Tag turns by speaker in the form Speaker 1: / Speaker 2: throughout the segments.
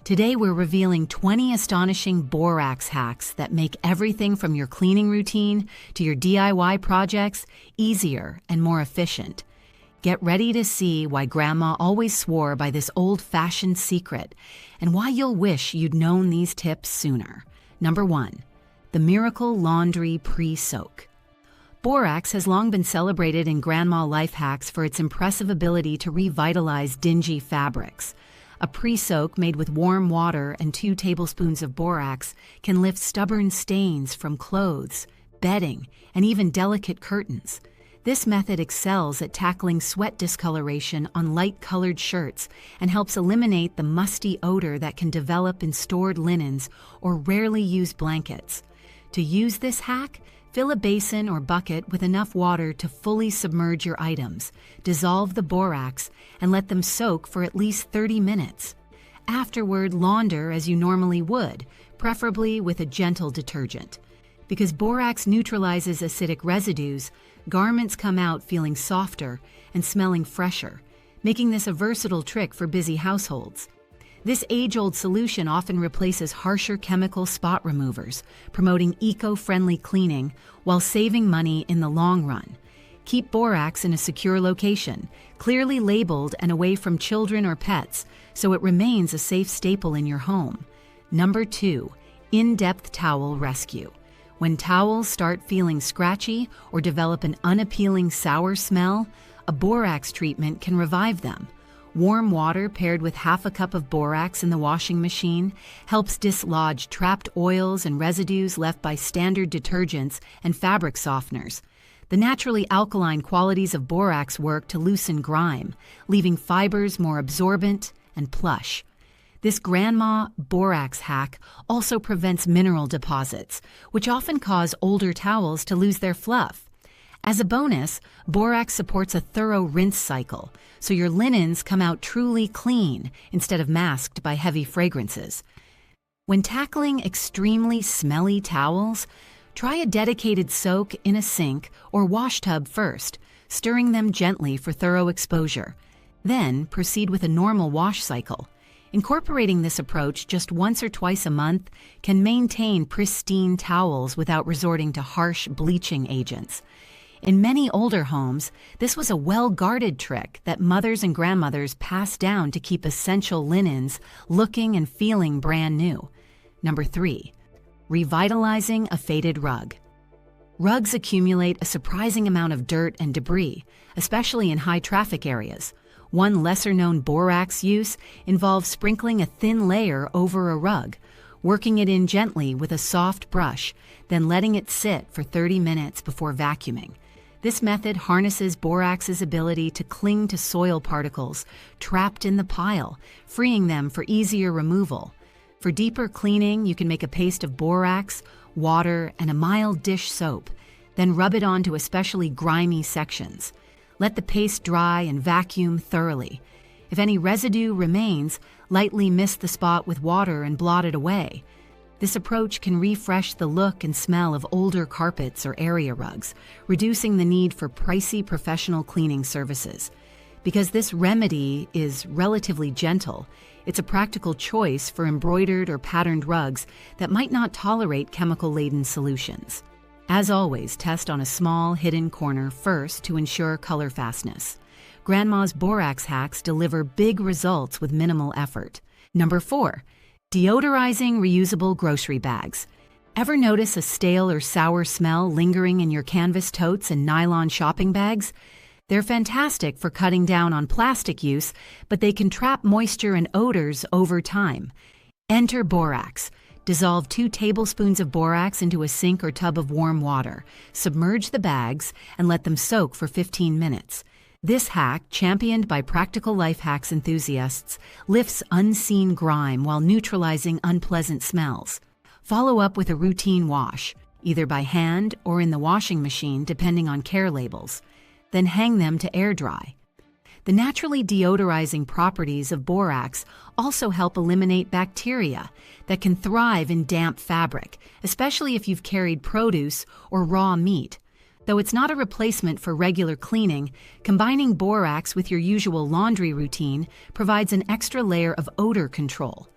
Speaker 1: Today we're revealing 20 astonishing borax hacks that make everything from your cleaning routine to your DIY projects easier and more efficient. Get ready to see why Grandma always swore by this old-fashioned secret and why you'll wish you'd known these tips sooner. Number 1. The Miracle Laundry Pre-Soak. Borax has long been celebrated in Grandma life hacks for its impressive ability to revitalize dingy fabrics. A pre-soak made with warm water and 2 tablespoons of borax can lift stubborn stains from clothes, bedding, and even delicate curtains. This method excels at tackling sweat discoloration on light-colored shirts and helps eliminate the musty odor that can develop in stored linens or rarely used blankets. To use this hack, fill a basin or bucket with enough water to fully submerge your items, dissolve the borax, and let them soak for at least 30 minutes. Afterward, launder as you normally would, preferably with a gentle detergent. Because borax neutralizes acidic residues, garments come out feeling softer and smelling fresher, making this a versatile trick for busy households. This age-old solution often replaces harsher chemical spot removers, promoting eco-friendly cleaning while saving money in the long run. Keep borax in a secure location, clearly labeled and away from children or pets, so it remains a safe staple in your home. Number 2. In-depth towel rescue. When towels start feeling scratchy or develop an unappealing sour smell, a borax treatment can revive them. Warm water paired with half a cup of borax in the washing machine helps dislodge trapped oils and residues left by standard detergents and fabric softeners. The naturally alkaline qualities of borax work to loosen grime, leaving fibers more absorbent and plush. This Grandma borax hack also prevents mineral deposits, which often cause older towels to lose their fluff. As a bonus, borax supports a thorough rinse cycle, so your linens come out truly clean instead of masked by heavy fragrances. When tackling extremely smelly towels, try a dedicated soak in a sink or wash tub first, stirring them gently for thorough exposure. Then proceed with a normal wash cycle. Incorporating this approach just once or twice a month can maintain pristine towels without resorting to harsh bleaching agents. In many older homes, this was a well-guarded trick that mothers and grandmothers passed down to keep essential linens looking and feeling brand new. Number 3. Revitalizing a faded rug. Rugs accumulate a surprising amount of dirt and debris, especially in high-traffic areas. One lesser-known borax use involves sprinkling a thin layer over a rug, working it in gently with a soft brush, then letting it sit for 30 minutes before vacuuming. This method harnesses borax's ability to cling to soil particles trapped in the pile, freeing them for easier removal. For deeper cleaning, you can make a paste of borax, water, and a mild dish soap, then rub it onto especially grimy sections. Let the paste dry and vacuum thoroughly. If any residue remains, lightly mist the spot with water and blot it away. This approach can refresh the look and smell of older carpets or area rugs, reducing the need for pricey professional cleaning services. Because this remedy is relatively gentle, it's a practical choice for embroidered or patterned rugs that might not tolerate chemical-laden solutions. As always, test on a small, hidden corner first to ensure color fastness. Grandma's borax hacks deliver big results with minimal effort. Number 4. Deodorizing reusable grocery bags. Ever notice a stale or sour smell lingering in your canvas totes and nylon shopping bags? They're fantastic for cutting down on plastic use, but they can trap moisture and odors over time. Enter borax. Dissolve 2 tablespoons of borax into a sink or tub of warm water. Submerge the bags and let them soak for 15 minutes. This hack, championed by practical life hacks enthusiasts, lifts unseen grime while neutralizing unpleasant smells. Follow up with a routine wash, either by hand or in the washing machine depending on care labels. Then hang them to air dry. The naturally deodorizing properties of borax also help eliminate bacteria that can thrive in damp fabric, especially if you've carried produce or raw meat. Though it's not a replacement for regular cleaning, combining borax with your usual laundry routine provides an extra layer of odor control.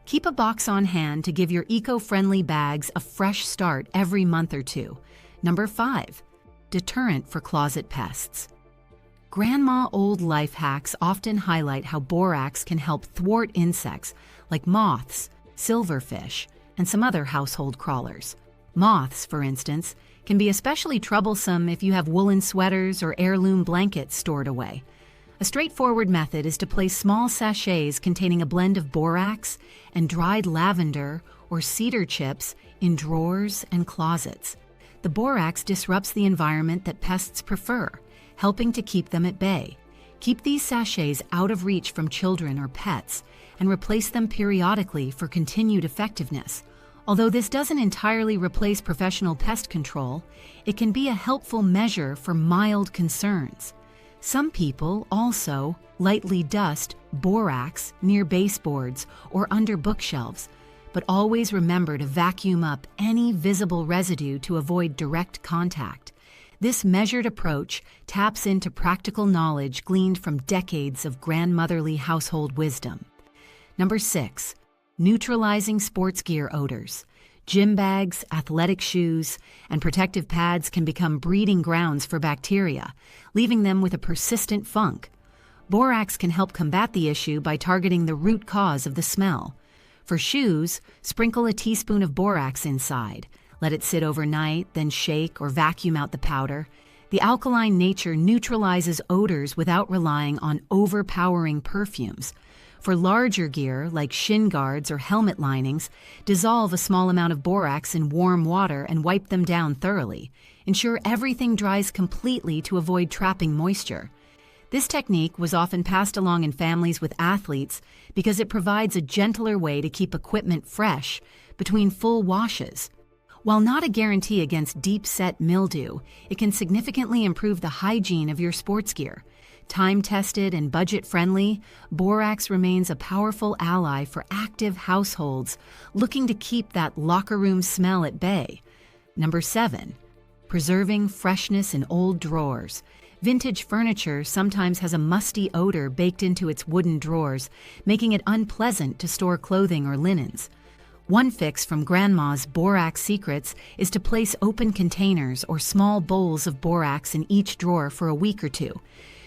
Speaker 1: Keep a box on hand to give your eco-friendly bags a fresh start every month or two. Number 5. Deterrent for closet pests. Grandma old life hacks often highlight how borax can help thwart insects like moths, silverfish, and some other household crawlers. Moths, for instance, can be especially troublesome if you have woolen sweaters or heirloom blankets stored away. A straightforward method is to place small sachets containing a blend of borax and dried lavender or cedar chips in drawers and closets. The borax disrupts the environment that pests prefer, helping to keep them at bay. Keep these sachets out of reach from children or pets and replace them periodically for continued effectiveness. Although this doesn't entirely replace professional pest control, it can be a helpful measure for mild concerns. Some people also lightly dust borax near baseboards or under bookshelves, but always remember to vacuum up any visible residue to avoid direct contact. This measured approach taps into practical knowledge gleaned from decades of grandmotherly household wisdom. Number 6. Neutralizing sports gear odors. Gym bags, athletic shoes, and protective pads can become breeding grounds for bacteria, leaving them with a persistent funk. Borax can help combat the issue by targeting the root cause of the smell. For shoes, sprinkle a teaspoon of borax inside. Let it sit overnight, then shake or vacuum out the powder. The alkaline nature neutralizes odors without relying on overpowering perfumes. For larger gear, like shin guards or helmet linings, dissolve a small amount of borax in warm water and wipe them down thoroughly. Ensure everything dries completely to avoid trapping moisture. This technique was often passed along in families with athletes because it provides a gentler way to keep equipment fresh between full washes. While not a guarantee against deep-set mildew, it can significantly improve the hygiene of your sports gear. Time-tested and budget-friendly, borax remains a powerful ally for active households looking to keep that locker room smell at bay. Number 7. Preserving freshness in old drawers. Vintage furniture sometimes has a musty odor baked into its wooden drawers, making it unpleasant to store clothing or linens. One fix from Grandma's Borax Secrets is to place open containers or small bowls of borax in each drawer for a week or two.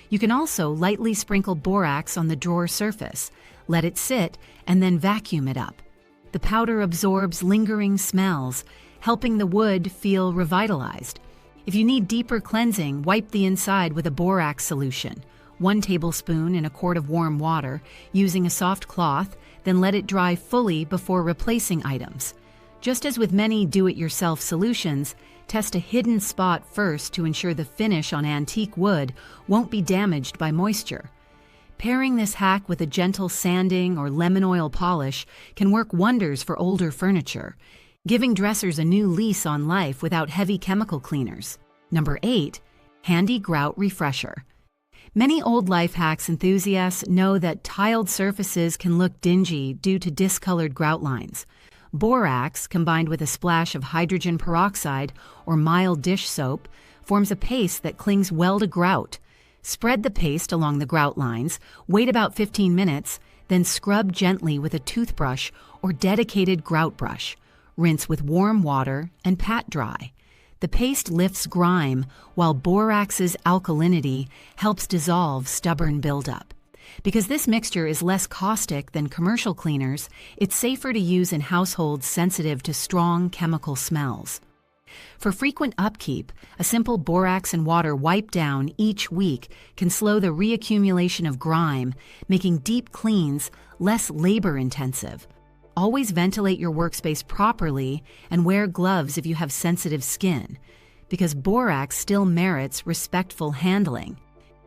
Speaker 1: You can also lightly sprinkle borax on the drawer surface, let it sit, and then vacuum it up. The powder absorbs lingering smells, helping the wood feel revitalized. If you need deeper cleansing, wipe the inside with a borax solution. 1 tablespoon in a quart of warm water, using a soft cloth, then let it dry fully before replacing items. Just as with many do-it-yourself solutions, test a hidden spot first to ensure the finish on antique wood won't be damaged by moisture. Pairing this hack with a gentle sanding or lemon oil polish can work wonders for older furniture, giving dressers a new lease on life without heavy chemical cleaners. Number 8. Handy grout refresher. Many old life hacks enthusiasts know that tiled surfaces can look dingy due to discolored grout lines. Borax, combined with a splash of hydrogen peroxide or mild dish soap, forms a paste that clings well to grout. Spread the paste along the grout lines, wait about 15 minutes, then scrub gently with a toothbrush or dedicated grout brush. Rinse with warm water and pat dry. The paste lifts grime, while borax's alkalinity helps dissolve stubborn buildup. Because this mixture is less caustic than commercial cleaners, it's safer to use in households sensitive to strong chemical smells. For frequent upkeep, a simple borax and water wipe down each week can slow the reaccumulation of grime, making deep cleans less labor-intensive. Always ventilate your workspace properly and wear gloves if you have sensitive skin, because borax still merits respectful handling.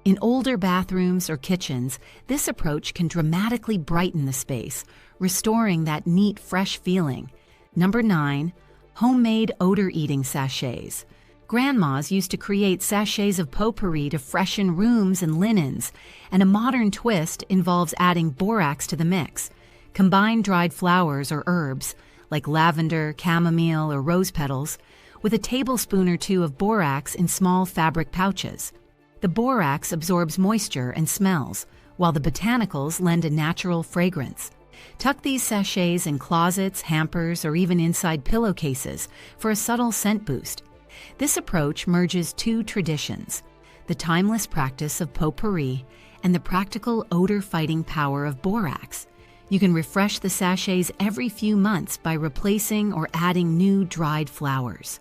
Speaker 1: In older bathrooms or kitchens, this approach can dramatically brighten the space, restoring that neat, fresh feeling. Number 9. Homemade odor-eating sachets. Grandmas used to create sachets of potpourri to freshen rooms and linens, and a modern twist involves adding borax to the mix. Combine dried flowers or herbs, like lavender, chamomile, or rose petals, with a tablespoon or 2 of borax in small fabric pouches. The borax absorbs moisture and smells, while the botanicals lend a natural fragrance. Tuck these sachets in closets, hampers, or even inside pillowcases for a subtle scent boost. This approach merges two traditions: the timeless practice of potpourri and the practical odor-fighting power of borax. You can refresh the sachets every few months by replacing or adding new dried flowers.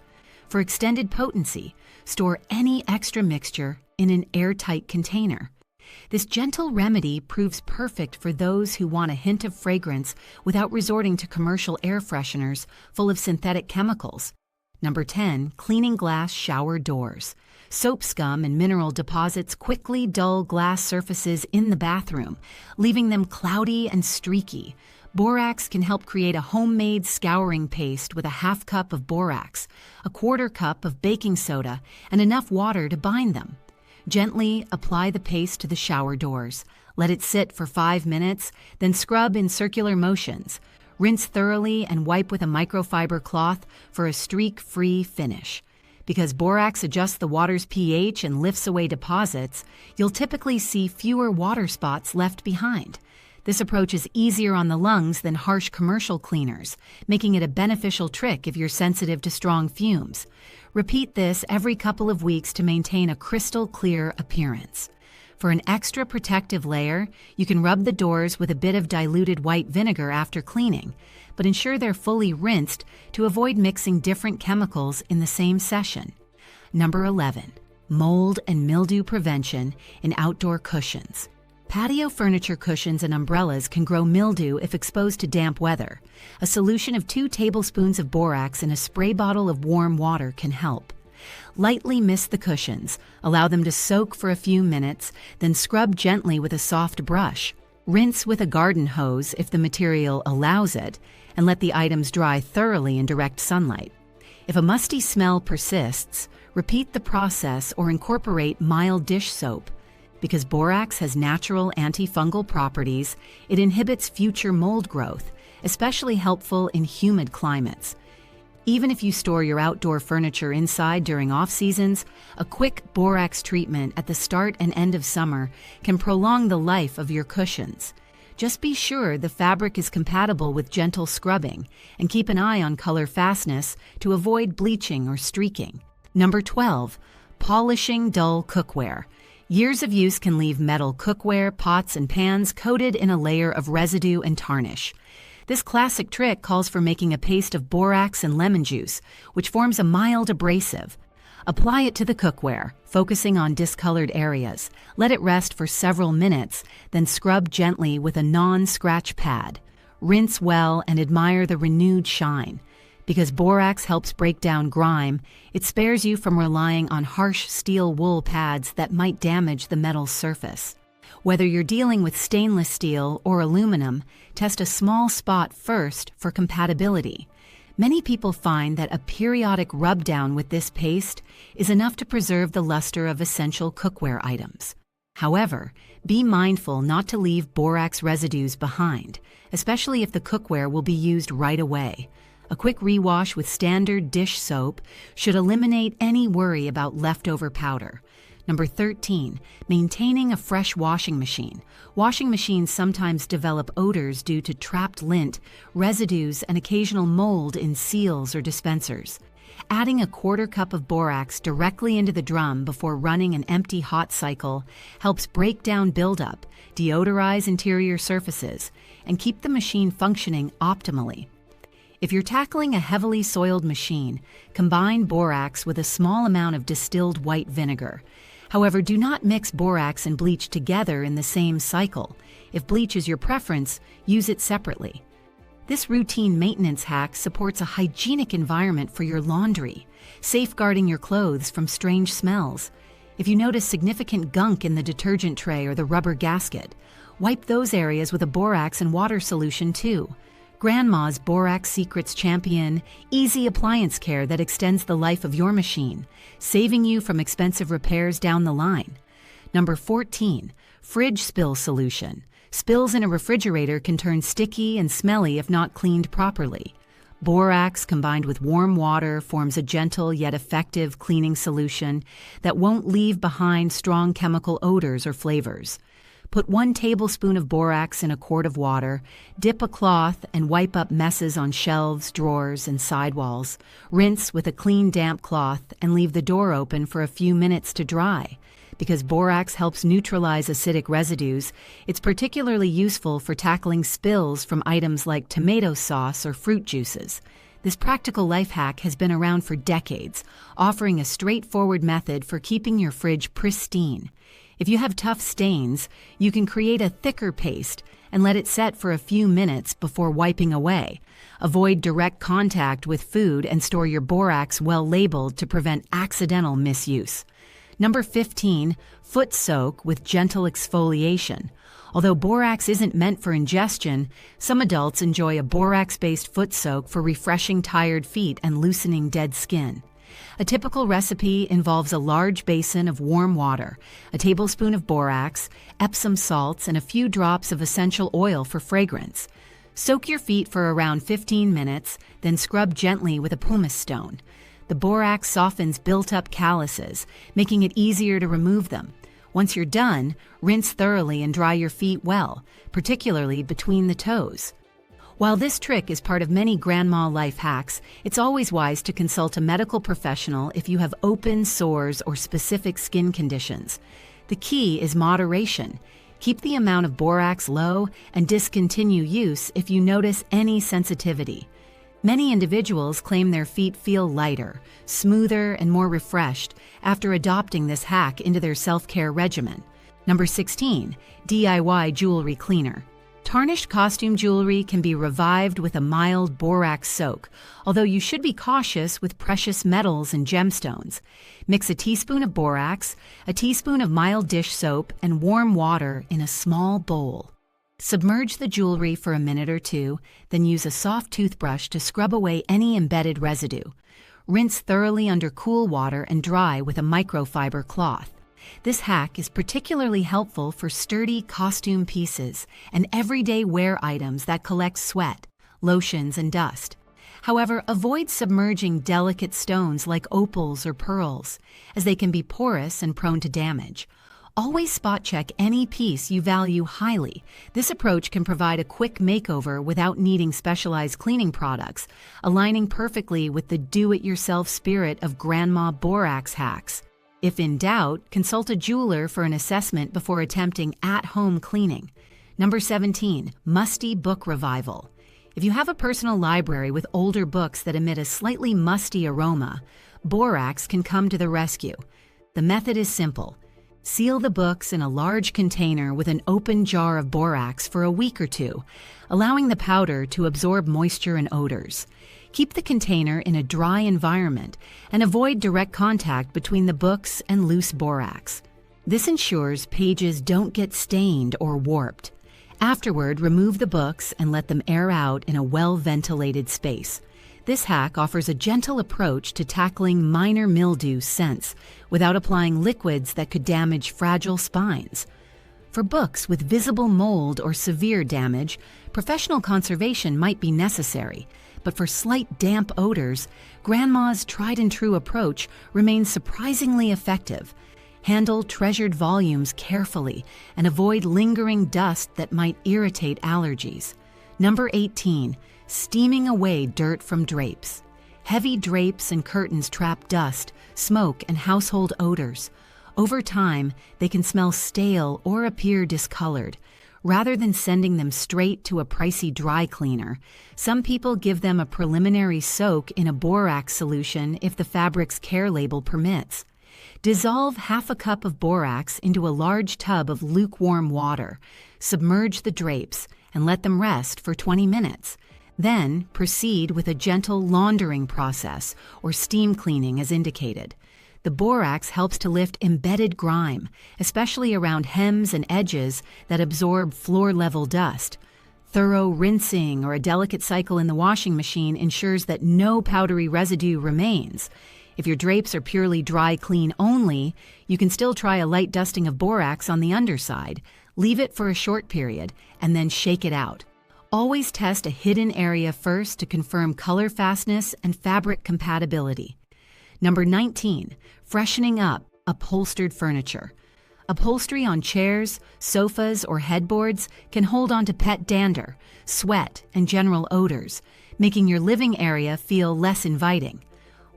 Speaker 1: For extended potency, store any extra mixture in an airtight container. This gentle remedy proves perfect for those who want a hint of fragrance without resorting to commercial air fresheners full of synthetic chemicals. Number 10, cleaning glass shower doors. Soap scum and mineral deposits quickly dull glass surfaces in the bathroom, leaving them cloudy and streaky. Borax can help create a homemade scouring paste with a half cup of borax, a quarter cup of baking soda, and enough water to bind them. Gently apply the paste to the shower doors. Let it sit for 5 minutes, then scrub in circular motions. Rinse thoroughly and wipe with a microfiber cloth for a streak-free finish. Because borax adjusts the water's pH and lifts away deposits, you'll typically see fewer water spots left behind. This approach is easier on the lungs than harsh commercial cleaners, making it a beneficial trick if you're sensitive to strong fumes. Repeat this every couple of weeks to maintain a crystal clear appearance. For an extra protective layer, you can rub the doors with a bit of diluted white vinegar after cleaning, but ensure they're fully rinsed to avoid mixing different chemicals in the same session. Number 11, mold and mildew prevention in outdoor cushions. Patio furniture cushions and umbrellas can grow mildew if exposed to damp weather. A solution of 2 tablespoons of borax in a spray bottle of warm water can help. Lightly mist the cushions, allow them to soak for a few minutes, then scrub gently with a soft brush. Rinse with a garden hose if the material allows it, and let the items dry thoroughly in direct sunlight. If a musty smell persists, repeat the process or incorporate mild dish soap. Because borax has natural antifungal properties, it inhibits future mold growth, especially helpful in humid climates. Even if you store your outdoor furniture inside during off-seasons, a quick borax treatment at the start and end of summer can prolong the life of your cushions. Just be sure the fabric is compatible with gentle scrubbing, and keep an eye on color fastness to avoid bleaching or streaking. Number 12, polishing dull cookware. Years of use can leave metal cookware, pots, and pans coated in a layer of residue and tarnish. This classic trick calls for making a paste of borax and lemon juice, which forms a mild abrasive. Apply it to the cookware, focusing on discolored areas. Let it rest for several minutes, then scrub gently with a non-scratch pad. Rinse well and admire the renewed shine. Because borax helps break down grime, it spares you from relying on harsh steel wool pads that might damage the metal surface. Whether you're dealing with stainless steel or aluminum, test a small spot first for compatibility. Many people find that a periodic rub-down with this paste is enough to preserve the luster of essential cookware items. However, be mindful not to leave borax residues behind, especially if the cookware will be used right away. A quick rewash with standard dish soap should eliminate any worry about leftover powder. Number 13, maintaining a fresh washing machine. Washing machines sometimes develop odors due to trapped lint, residues, and occasional mold in seals or dispensers. Adding a quarter cup of borax directly into the drum before running an empty hot cycle helps break down buildup, deodorize interior surfaces, and keep the machine functioning optimally. If you're tackling a heavily soiled machine, combine borax with a small amount of distilled white vinegar. However, do not mix borax and bleach together in the same cycle. If bleach is your preference, use it separately. This routine maintenance hack supports a hygienic environment for your laundry, safeguarding your clothes from strange smells. If you notice significant gunk in the detergent tray or the rubber gasket, wipe those areas with a borax and water solution too. Grandma's Borax Secrets champion easy appliance care that extends the life of your machine, saving you from expensive repairs down the line. Number 14, fridge spill solution. Spills in a refrigerator can turn sticky and smelly if not cleaned properly. Borax combined with warm water forms a gentle yet effective cleaning solution that won't leave behind strong chemical odors or flavors. Put 1 tablespoon of borax in a quart of water, dip a cloth, and wipe up messes on shelves, drawers, and sidewalls. Rinse with a clean, damp cloth and leave the door open for a few minutes to dry. Because borax helps neutralize acidic residues, it's particularly useful for tackling spills from items like tomato sauce or fruit juices. This practical life hack has been around for decades, offering a straightforward method for keeping your fridge pristine. If you have tough stains, you can create a thicker paste and let it set for a few minutes before wiping away. Avoid direct contact with food and store your borax well labeled to prevent accidental misuse. Number 15, foot soak with gentle exfoliation. Although borax isn't meant for ingestion, some adults enjoy a borax-based foot soak for refreshing tired feet and loosening dead skin. A typical recipe involves a large basin of warm water, a tablespoon of borax, Epsom salts, and a few drops of essential oil for fragrance. Soak your feet for around 15 minutes, then scrub gently with a pumice stone. The borax softens built-up calluses, making it easier to remove them. Once you're done, rinse thoroughly and dry your feet well, particularly between the toes. While this trick is part of many grandma life hacks, it's always wise to consult a medical professional if you have open sores or specific skin conditions. The key is moderation. Keep the amount of borax low and discontinue use if you notice any sensitivity. Many individuals claim their feet feel lighter, smoother, and more refreshed after adopting this hack into their self-care regimen. Number 16, DIY jewelry cleaner. Tarnished costume jewelry can be revived with a mild borax soak, although you should be cautious with precious metals and gemstones. Mix a teaspoon of borax, a teaspoon of mild dish soap, and warm water in a small bowl. Submerge the jewelry for a minute or two, then use a soft toothbrush to scrub away any embedded residue. Rinse thoroughly under cool water and dry with a microfiber cloth. This hack is particularly helpful for sturdy costume pieces and everyday wear items that collect sweat, lotions, and dust. However, avoid submerging delicate stones like opals or pearls, as they can be porous and prone to damage. Always spot check any piece you value highly. This approach can provide a quick makeover without needing specialized cleaning products, aligning perfectly with the do-it-yourself spirit of grandma borax hacks. If in doubt, consult a jeweler for an assessment before attempting at-home cleaning. Number 17, musty book revival. If you have a personal library with older books that emit a slightly musty aroma, borax can come to the rescue. The method is simple. Seal the books in a large container with an open jar of borax for a week or two, allowing the powder to absorb moisture and odors. Keep the container in a dry environment and avoid direct contact between the books and loose borax. This ensures pages don't get stained or warped. Afterward, remove the books and let them air out in a well-ventilated space. This hack offers a gentle approach to tackling minor mildew scents without applying liquids that could damage fragile spines. For books with visible mold or severe damage, professional conservation might be necessary, but for slight damp odors, Grandma's tried-and-true approach remains surprisingly effective. Handle treasured volumes carefully and avoid lingering dust that might irritate allergies. Number 18. Steaming away dirt from drapes. Heavy drapes and curtains trap dust, smoke, and household odors. Over time, they can smell stale or appear discolored. Rather than sending them straight to a pricey dry cleaner, some people give them a preliminary soak in a borax solution if the fabric's care label permits. Dissolve half a cup of borax into a large tub of lukewarm water. Submerge the drapes and let them rest for 20 minutes. Then proceed with a gentle laundering process or steam cleaning as indicated. The borax helps to lift embedded grime, especially around hems and edges that absorb floor-level dust. Thorough rinsing or a delicate cycle in the washing machine ensures that no powdery residue remains. If your drapes are purely dry clean only, you can still try a light dusting of borax on the underside. Leave it for a short period and then shake it out. Always test a hidden area first to confirm color fastness and fabric compatibility. Number 19, freshening up upholstered furniture. Upholstery on chairs, sofas, or headboards can hold on to pet dander, sweat, and general odors, making your living area feel less inviting.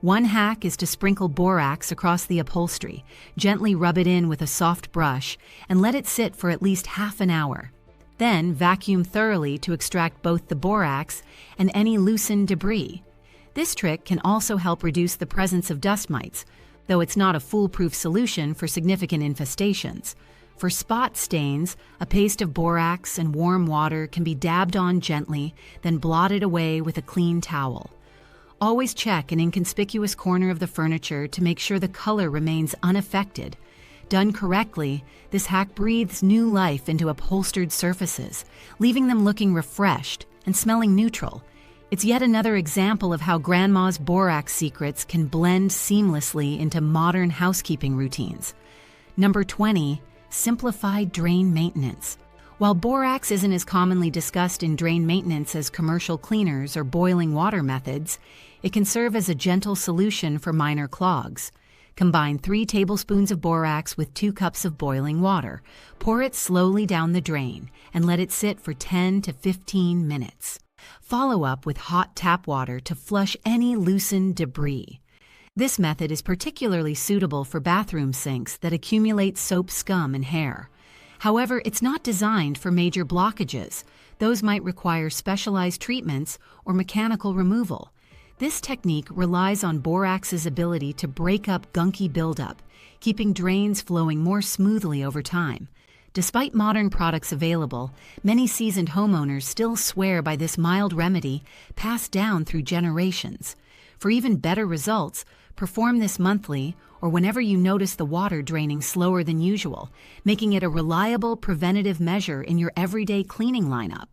Speaker 1: One hack is to sprinkle borax across the upholstery, gently rub it in with a soft brush, and let it sit for at least half an hour. Then vacuum thoroughly to extract both the borax and any loosened debris. This trick can also help reduce the presence of dust mites, though it's not a foolproof solution for significant infestations. For spot stains, a paste of borax and warm water can be dabbed on gently, then blotted away with a clean towel. Always check an inconspicuous corner of the furniture to make sure the color remains unaffected. Done correctly, this hack breathes new life into upholstered surfaces, leaving them looking refreshed and smelling neutral. It's yet another example of how Grandma's borax secrets can blend seamlessly into modern housekeeping routines. Number 20, simplified drain maintenance. While borax isn't as commonly discussed in drain maintenance as commercial cleaners or boiling water methods, it can serve as a gentle solution for minor clogs. Combine 3 tablespoons of borax with 2 cups of boiling water. Pour it slowly down the drain and let it sit for 10 to 15 minutes. Follow up with hot tap water to flush any loosened debris. This method is particularly suitable for bathroom sinks that accumulate soap scum and hair. However, it's not designed for major blockages. Those might require specialized treatments or mechanical removal. This technique relies on borax's ability to break up gunky buildup, keeping drains flowing more smoothly over time. Despite modern products available, many seasoned homeowners still swear by this mild remedy passed down through generations. For even better results, perform this monthly or whenever you notice the water draining slower than usual, making it a reliable preventative measure in your everyday cleaning lineup.